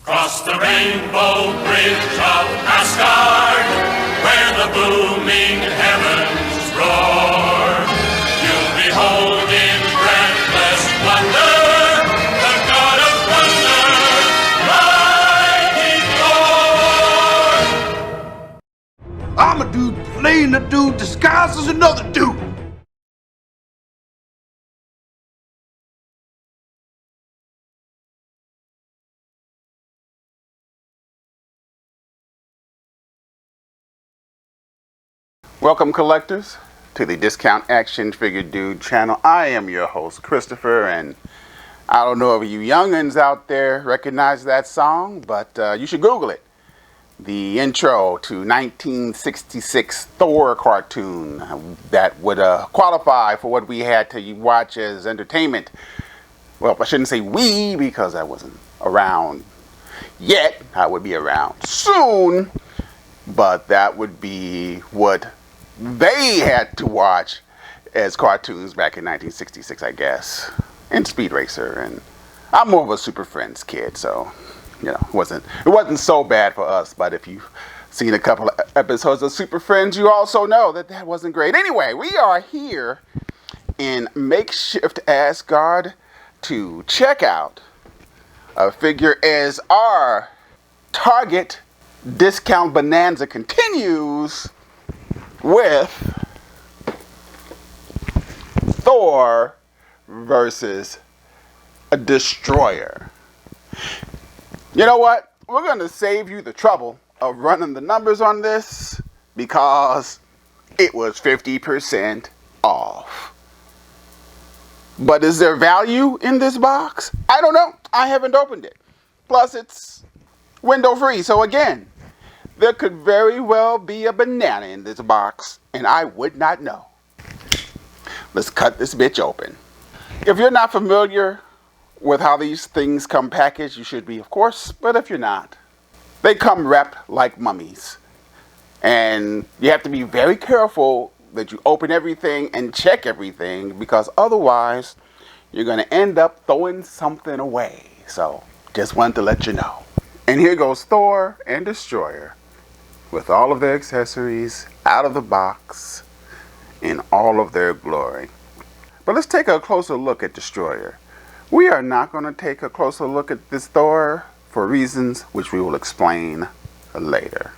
Cross the rainbow bridge of Asgard, where the booming heavens roar. You'll behold in breathless wonder the god of thunder, mighty Thor. I'm a dude playing a dude disguised as another dude. Welcome, collectors, to the Discount Action Figure Dude channel. I am your host, Christopher, and I don't know if you youngins out there recognize that song, but you should Google it. The intro to 1966 Thor cartoon that would qualify for what we had to watch as entertainment. Well, I shouldn't say we, because I wasn't around yet. I would be around soon, but that would be what they had to watch as cartoons back in 1966, I guess, and Speed Racer. And I'm more of a Super Friends kid, so it wasn't so bad for us. But if you've seen a couple of episodes of Super Friends, you also know that wasn't great. Anyway, we are here in makeshift Asgard to check out a figure as our Target discount bonanza continues with Thor versus a Destroyer. You know what? We're going to save you the trouble of running the numbers on this because it was 50% off. But is there value in this box? I don't know. I haven't opened it. Plus, it's window free. So again, there could very well be a banana in this box, and I would not know. Let's cut this bitch open. If you're not familiar with how these things come packaged, you should be, of course, but if you're not, they come wrapped like mummies. And you have to be very careful that you open everything and check everything, because otherwise you're going to end up throwing something away. So just wanted to let you know. And here goes Thor and Destroyer with all of their accessories out of the box in all of their glory. But let's take a closer look at Destroyer. We are not going to take a closer look at this Thor for reasons which we will explain later.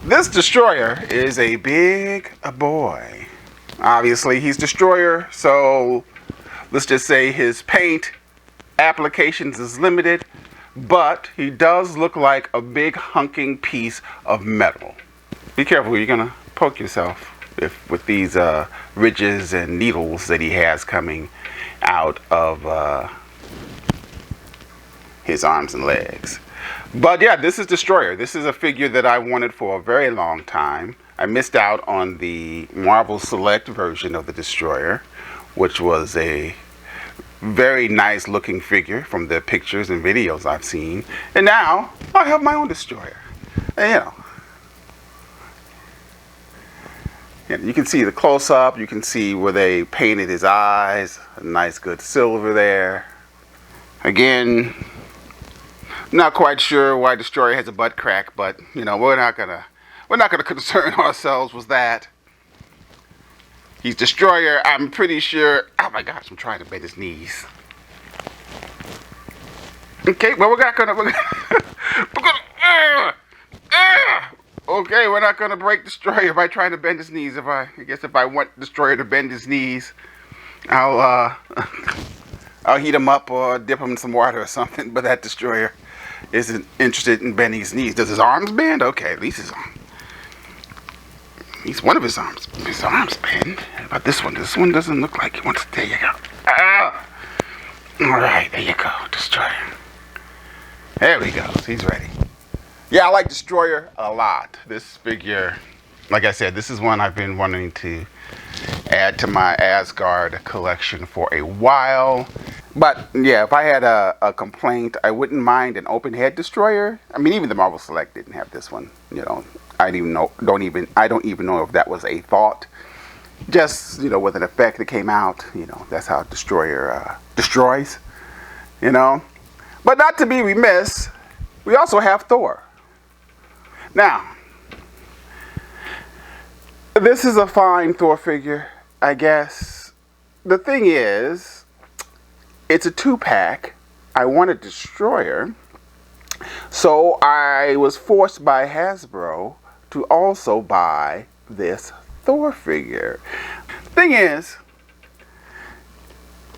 This Destroyer is a big boy. Obviously, he's Destroyer, so let's just say his paint applications is limited, but he does look like a big hunking piece of metal. Be careful, you're gonna poke yourself with these ridges and needles that he has coming out of his arms and legs. But yeah, this is Destroyer. This is a figure that I wanted for a very long time. I missed out on the Marvel Select version of the Destroyer, which was a very nice looking figure from the pictures and videos I've seen. And now I have my own Destroyer. And, you can see the close-up. You can see where they painted his eyes. A nice good silver there. Again, not quite sure why Destroyer has a butt crack, but we're not gonna concern ourselves with that. He's Destroyer. I'm pretty sure. Oh my gosh, I'm trying to bend his knees. Okay, well we're gonna okay, we're not gonna break Destroyer by trying to bend his knees. I guess if I want Destroyer to bend his knees, I'll I'll heat him up or dip him in some water or something. But that destroyer isn't interested in bending his knees. Does his arms bend? Okay, at least his arm. At least one of his arms. His arms bend. How about this one? This one doesn't look like he wants to. There you go. Ah! All right, there you go, destroyer. There we go. He's ready. Yeah, I like Destroyer a lot. This figure, like I said, this is one I've been wanting to add to my Asgard collection for a while. But yeah, if I had a complaint, I wouldn't mind an open head Destroyer. I mean, even the Marvel Select didn't have this one. You know, I don't even know if that was a thought. Just, you know, with an effect that came out, you know, that's how Destroyer destroys, you know. But not to be remiss, we also have Thor. Now, this is a fine Thor figure, I guess. The thing is, it's a 2-pack. I want a Destroyer, so I was forced by Hasbro to also buy this Thor figure. The thing is,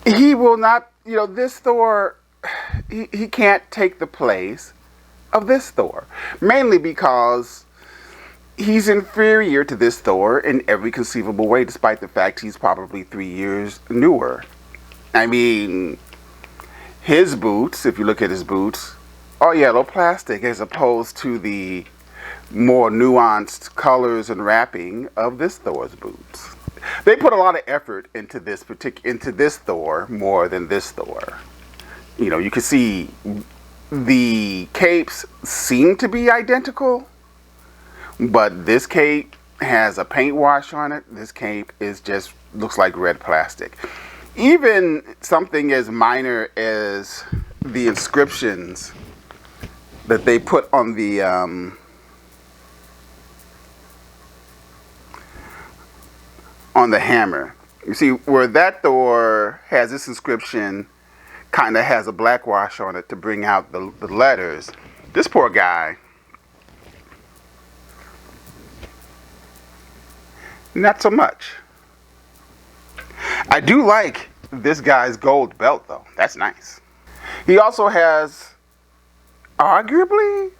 he will not, you know, this Thor, he can't take the place of this Thor. Mainly because he's inferior to this Thor in every conceivable way, despite the fact he's probably 3 years newer. I mean, his boots, if you look at his boots, are yellow plastic as opposed to the more nuanced colors and wrapping of this Thor's boots. They put a lot of effort into this Thor more than this Thor. You know, you can see the capes seem to be identical, but this cape has a paint wash on it. This cape looks like red plastic. Even something as minor as the inscriptions that they put on the hammer. You see where that Thor has this inscription, kind of has a black wash on it to bring out the letters. This poor guy, not so much. I do like this guy's gold belt though. That's nice. He also has arguably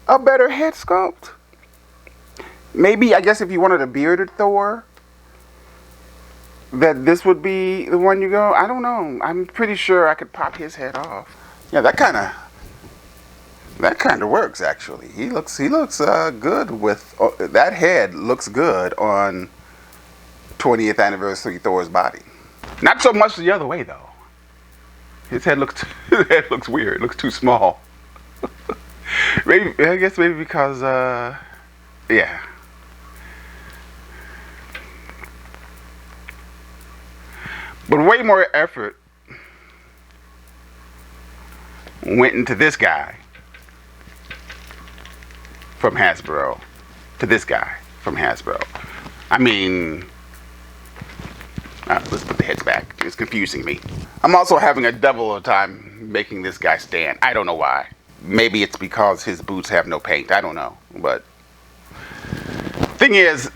a better head sculpt. Maybe, I guess if you wanted a bearded Thor, that this would be the one you go. I don't know. I'm pretty sure I could pop his head off. Yeah, that kind of works actually. He looks good with that head. Looks good on 20th anniversary Thor's body. Not so much the other way though. His head looks weird. It looks too small. Maybe because yeah. But way more effort went into this guy from Hasbro to this guy from Hasbro. I mean, let's put the heads back. It's confusing me. I'm also having a double of time making this guy stand. I don't know why. Maybe it's because his boots have no paint. I don't know. But thing is,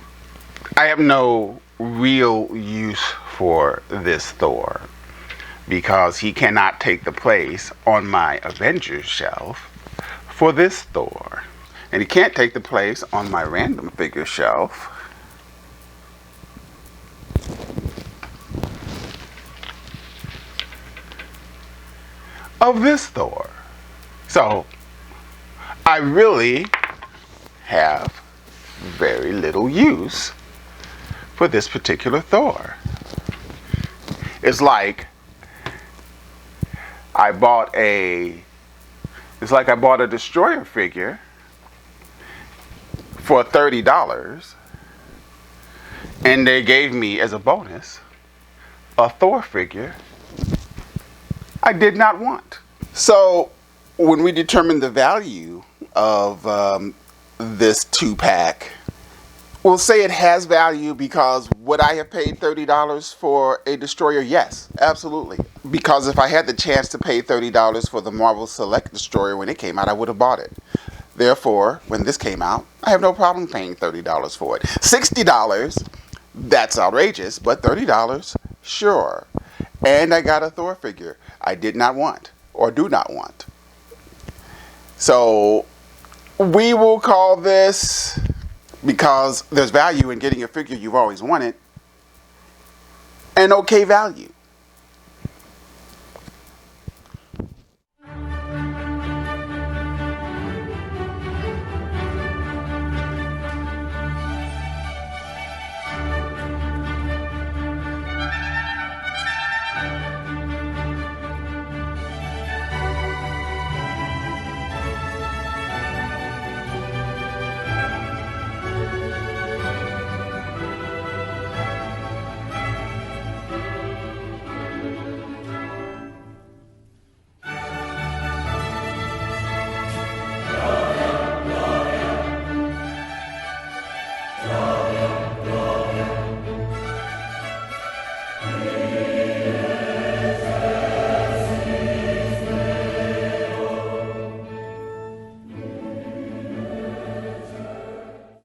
I have no real use for this Thor because he cannot take the place on my Avengers shelf for this Thor. And he can't take the place on my random figure shelf of this Thor. So I really have very little use for this particular Thor. It's like I bought a Destroyer figure for $30 and they gave me as a bonus a Thor figure I did not want. So when we determine the value of this 2-pack, we'll say it has value because would I have paid $30 for a Destroyer? Yes, absolutely. Because if I had the chance to pay $30 for the Marvel Select Destroyer when it came out, I would have bought it. Therefore, when this came out, I have no problem paying $30 for it. $60, that's outrageous, but $30, sure. And I got a Thor figure I did not want or do not want. So we will call this, because there's value in getting a figure you've always wanted, an okay value.